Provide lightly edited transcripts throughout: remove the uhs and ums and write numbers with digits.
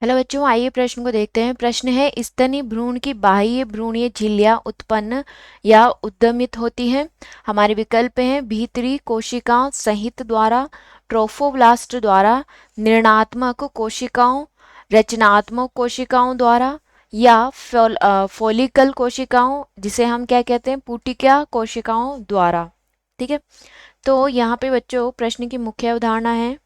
Hello बच्चों, आइए प्रश्न को देखते हैं। प्रश्न है, स्तनी भ्रूण की बाह्य भ्रूणीय झिल्लियां उत्पन्न या उद्गमित होती हैं। हमारे विकल्प हैं भीतरी कोशिका संहित द्वारा, ट्रोफोब्लास्ट द्वारा, निर्णात्मक कोशिकाओं, रचनात्मक कोशिकाओं द्वारा, या फोलिकल कोशिकाओं जिसे हम क्या कहते हैं, पुटिका कोशिकाओं द्वारा। ठीक है, तो यहाँ पे बच्चों प्रश्न की मुख्य अवधारणा है।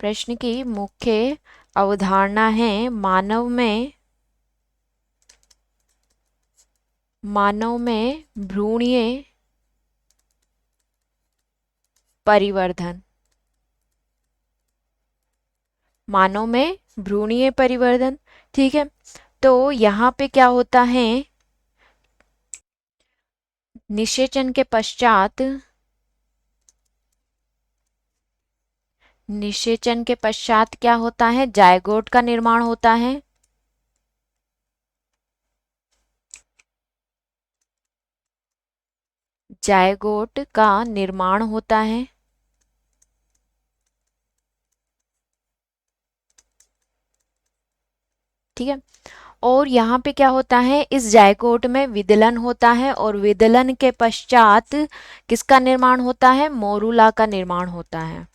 प्रश्न की मुख्य अवधारणा है मानव में भ्रूणीय परिवर्धन। मानव में भ्रूणीय परिवर्धन। ठीक है, तो यहाँ पे क्या होता है, निषेचन के पश्चात क्या होता है, जायगोट का निर्माण होता है। जायगोट का निर्माण होता है। ठीक है, और यहाँ पे क्या होता है, इस जायगोट में विदलन होता है और विदलन के पश्चात किसका निर्माण होता है, मोरूला का निर्माण होता है।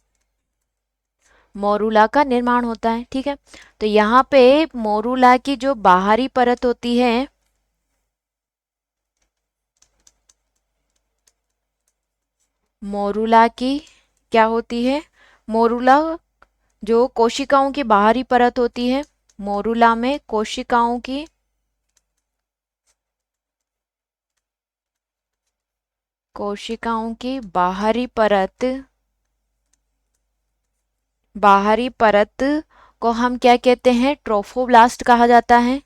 मोरूला का निर्माण होता है। ठीक है, तो यहाँ पे मोरूला की जो बाहरी परत होती है, मोरूला की क्या होती है, मोरूला जो कोशिकाओं की बाहरी परत होती है, मोरूला में कोशिकाओं की बाहरी परत को हम क्या कहते हैं, ट्रोफोब्लास्ट कहा जाता है।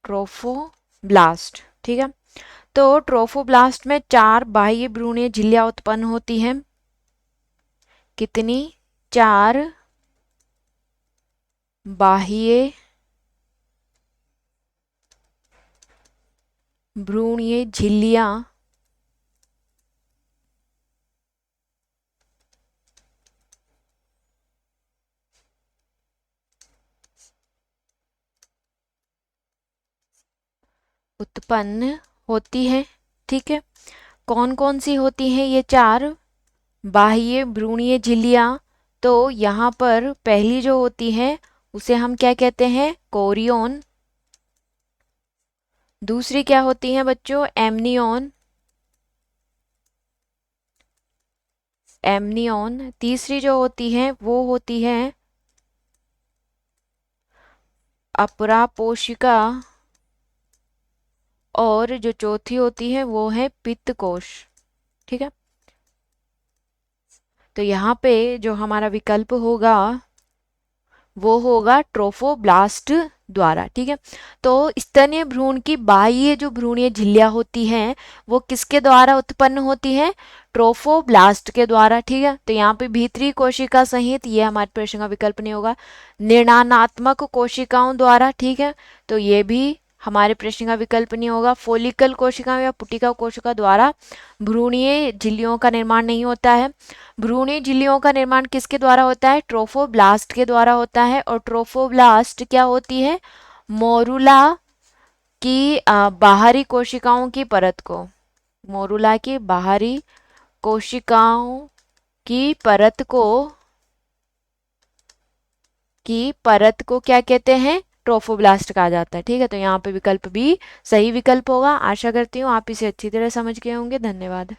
ट्रोफोब्लास्ट। ठीक है, तो ट्रोफोब्लास्ट में 4 बाह्य भ्रूणीय झिल्लियां उत्पन्न होती हैं। कितनी? 4 बाह्य भ्रूणीय झिल्लियां उत्पन्न होती है। ठीक है, कौन कौन सी होती हैं ये 4 बाह्य भ्रूणीय झिल्लियां? तो यहाँ पर पहली जो होती है उसे हम क्या कहते हैं, कोरियोन। दूसरी क्या होती है बच्चों, एमनियोन। तीसरी जो होती है वो होती है अपरापोशिका, और जो चौथी होती है वो है पित्तकोश। ठीक है, तो यहाँ पे जो हमारा विकल्प होगा वो होगा ट्रोफोब्लास्ट द्वारा। ठीक है, तो स्तनीय भ्रूण की बाह्य जो भ्रूणीय झिल्लियां होती हैं वो किसके द्वारा उत्पन्न होती हैं, ट्रोफोब्लास्ट के द्वारा। ठीक है, तो यहाँ पे भीतरी कोशिका सहित, ये हमारे प्रश्न का विकल्प नहीं होगा, निर्णाणात्मक कोशिकाओं द्वारा। ठीक है, तो ये भी हमारे प्रश्न का विकल्प नहीं होगा। फोलिकल कोशिका या पुटिका कोशिका द्वारा भ्रूणीय झिल्लियों का निर्माण नहीं होता है। भ्रूणीय झिल्लियों का निर्माण किसके द्वारा होता है, ट्रोफोब्लास्ट के द्वारा होता है। और ट्रोफोब्लास्ट क्या होती है, मोरूला की बाहरी कोशिकाओं की परत को, मोरूला की बाहरी कोशिकाओं की परत को क्या कहते हैं, ट्रोफोब्लास्ट कहा जाता है। ठीक है, तो यहाँ पे विकल्प भी सही विकल्प होगा। आशा करती हूँ आप इसे अच्छी तरह समझ गए होंगे। धन्यवाद।